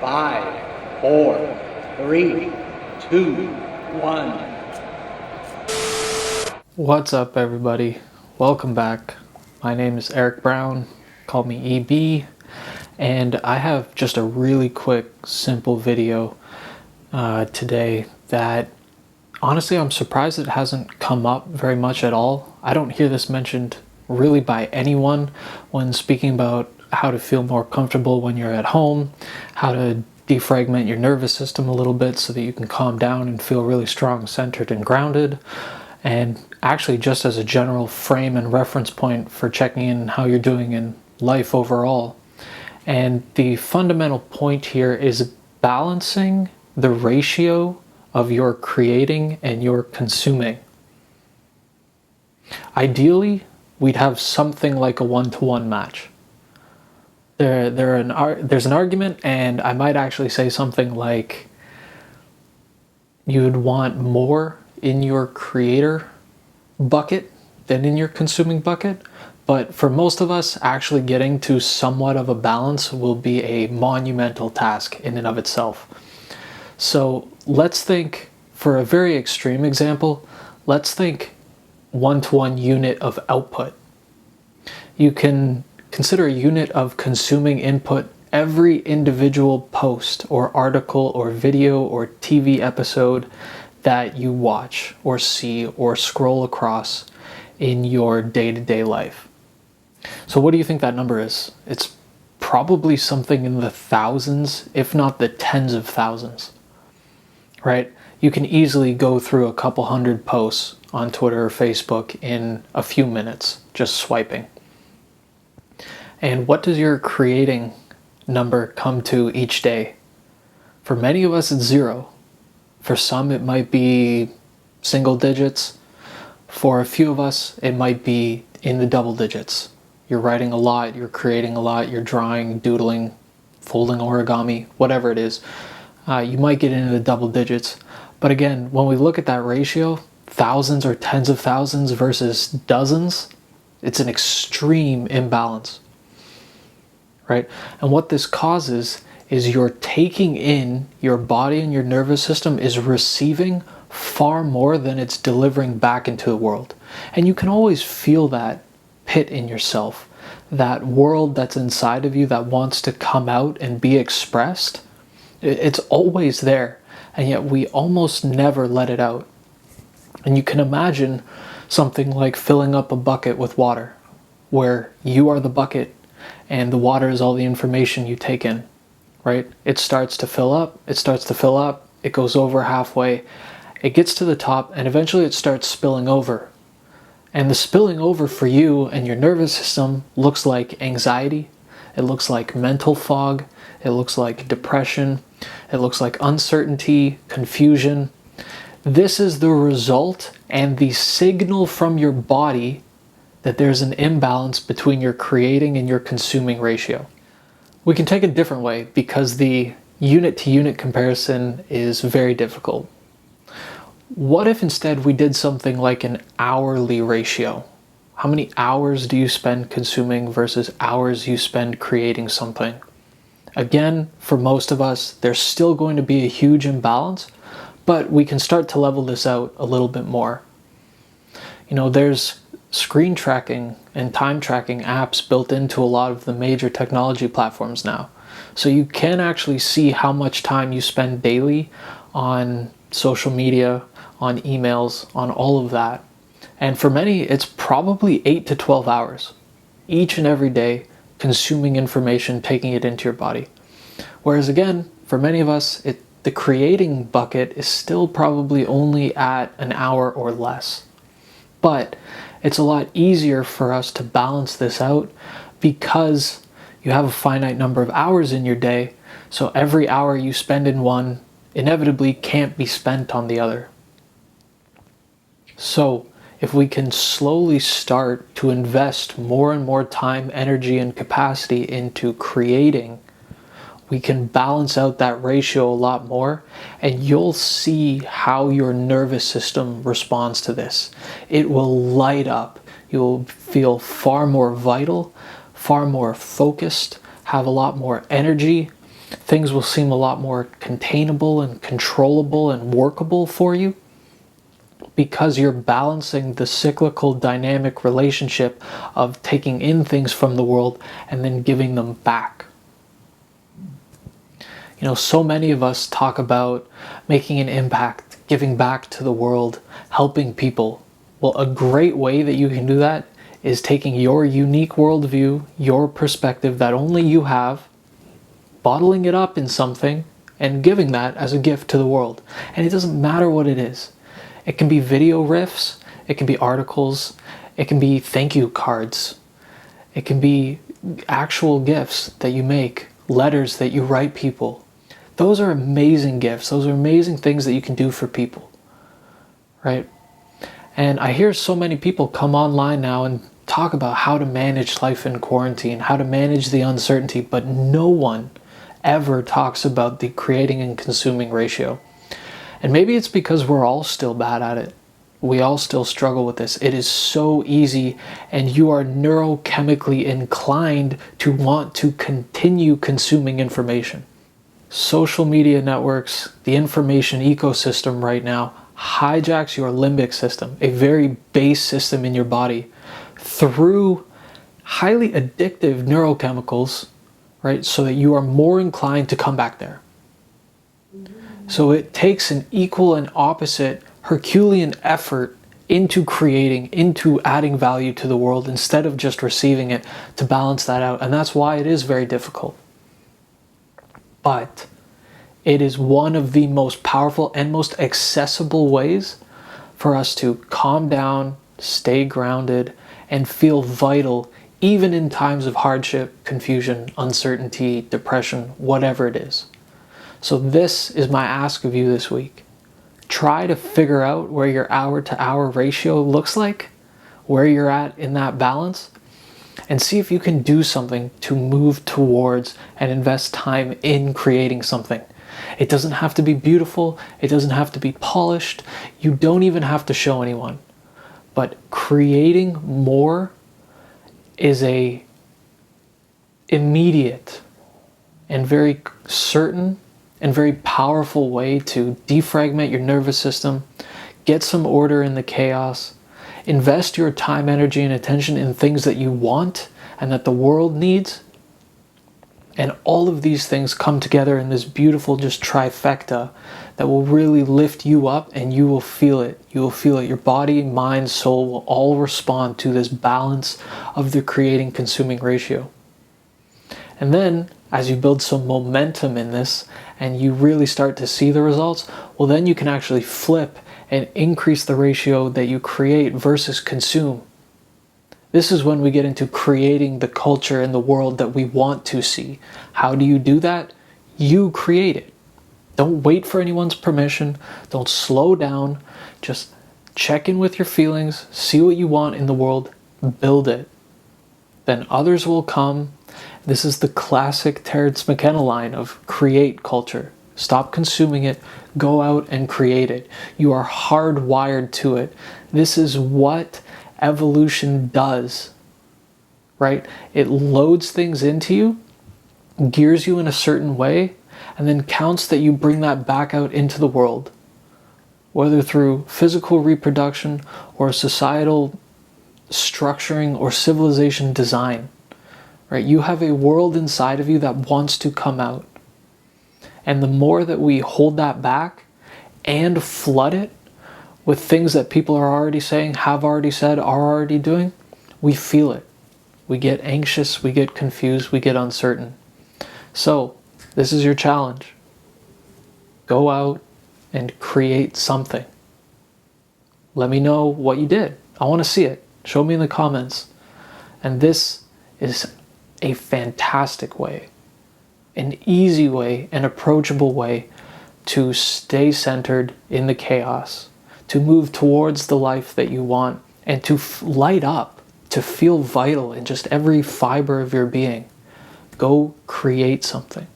5, 4, 3, 2, 1. What's up, everybody? Welcome back. My name is Eric Brown. Call me EB. And I have just a really quick, simple video today that honestly I'm surprised it hasn't come up very much at all. I don't hear this mentioned really by anyone when speaking about how to feel more comfortable when you're at home, how to defragment your nervous system a little bit so that you can calm down and feel really strong, centered, and grounded. And actually just as a general frame and reference point for checking in how you're doing in life overall. And the fundamental point here is balancing the ratio of your creating and your consuming. Ideally, we'd have something like a one-to-one match. There's an argument, and I might actually say something like you'd want more in your creator bucket than in your consuming bucket. But for most of us, actually getting to somewhat of a balance will be a monumental task in and of itself. So let's think, for a very extreme example, let's think one-to-one unit of output. You can consider a unit of consuming input every individual post or article or video or TV episode that you watch or see or scroll across in your day-to-day life. So what do you think that number is? It's probably something in the thousands, if not the tens of thousands, right? You can easily go through a couple hundred posts on Twitter or Facebook in a few minutes, just swiping. And what does your creating number come to each day? For many of us, it's 0. For some, it might be single digits. For a few of us, it might be in the double digits. You're writing a lot, you're creating a lot, you're drawing, doodling, folding origami, whatever it is. You might get into the double digits. But again, when we look at that ratio, thousands or tens of thousands versus dozens, it's an extreme imbalance. Right? And what this causes is you're taking in, your body and your nervous system is receiving far more than it's delivering back into the world. And you can always feel that pit in yourself, that world that's inside of you that wants to come out and be expressed. It's always there, and yet we almost never let it out. And you can imagine something like filling up a bucket with water, where you are the bucket and the water is all the information you take in, right? It starts to fill up, it goes over halfway, it gets to the top, and eventually it starts spilling over. And the spilling over for you and your nervous system looks like anxiety, it looks like mental fog, it looks like depression, it looks like uncertainty, confusion. This is the result and the signal from your body that there's an imbalance between your creating and your consuming ratio. We can take it a different way because the unit-to-unit comparison is very difficult. What if instead we did something like an hourly ratio? How many hours do you spend consuming versus hours you spend creating something? Again, for most of us, there's still going to be a huge imbalance, but we can start to level this out a little bit more. You know, there's screen tracking and time tracking apps built into a lot of the major technology platforms now. So you can actually see how much time you spend daily on social media, on emails, on all of that. And for many, it's probably 8 to 12 hours each and every day consuming information, taking it into your body. Whereas again, for many of us, the creating bucket is still probably only at an hour or less. But it's a lot easier for us to balance this out because you have a finite number of hours in your day, so every hour you spend in one inevitably can't be spent on the other. So if we can slowly start to invest more and more time, energy, and capacity into creating, we can balance out that ratio a lot more, and you'll see how your nervous system responds to this. It will light up. You'll feel far more vital, far more focused, have a lot more energy, Things will seem a lot more containable and controllable and workable for you because you're balancing the cyclical dynamic relationship of taking in things from the world and then giving them back. You know, so many of us talk about making an impact, giving back to the world, helping people. Well, a great way that you can do that is taking your unique worldview, your perspective that only you have, bottling it up in something, and giving that as a gift to the world. And it doesn't matter what it is. It can be video riffs, it can be articles, it can be thank you cards, it can be actual gifts that you make, letters that you write people. Those are amazing gifts. Those are amazing things that you can do for people, right? And I hear so many people come online now and talk about how to manage life in quarantine, how to manage the uncertainty, but no one ever talks about the creating and consuming ratio. And maybe it's because we're all still bad at it. We all still struggle with this. It is so easy, and you are neurochemically inclined to want to continue consuming information. Social media networks, the information ecosystem right now hijacks your limbic system, a very base system in your body, through highly addictive neurochemicals, right? So that you are more inclined to come back there. So it takes an equal and opposite Herculean effort into creating, into adding value to the world instead of just receiving it, to balance that out. And that's why it is very difficult. But it is one of the most powerful and most accessible ways for us to calm down, stay grounded, and feel vital even in times of hardship, confusion, uncertainty, depression, whatever it is. So this is my ask of you this week. Try to figure out where your hour-to-hour ratio looks like, where you're at in that balance, and see if you can do something to move towards and invest time in creating something. It doesn't have to be beautiful. It doesn't have to be polished. You don't even have to show anyone. But creating more is a immediate and very certain and very powerful way to defragment your nervous system, get some order in the chaos, invest your time, energy, and attention in things that you want and that the world needs. And all of these things come together in this beautiful just trifecta that will really lift you up, and you will feel it. You will feel it. Your body, mind, soul will all respond to this balance of the creating consuming ratio. And then as you build some momentum in this and you really start to see the results, well, then you can actually flip and increase the ratio that you create versus consume. This is when we get into creating the culture and the world that we want to see. How do you do that? You create it. Don't wait for anyone's permission. Don't slow down. Just check in with your feelings, see what you want in the world, build it. Then others will come. This is the classic Terence McKenna line of create culture. Stop consuming it, go out and create it. You are hardwired to it. This is what evolution does, right? It loads things into you, gears you in a certain way, and then counts that you bring that back out into the world, whether through physical reproduction or societal structuring or civilization design, right? You have a world inside of you that wants to come out. And the more that we hold that back and flood it with things that people are already saying, have already said, are already doing, we feel it. We get anxious, we get confused, we get uncertain. So, this is your challenge. Go out and create something. Let me know what you did. I want to see it. Show me in the comments. And this is a fantastic way, an easy way, an approachable way to stay centered in the chaos, to move towards the life that you want, and to light up, to feel vital in just every fiber of your being. Go create something.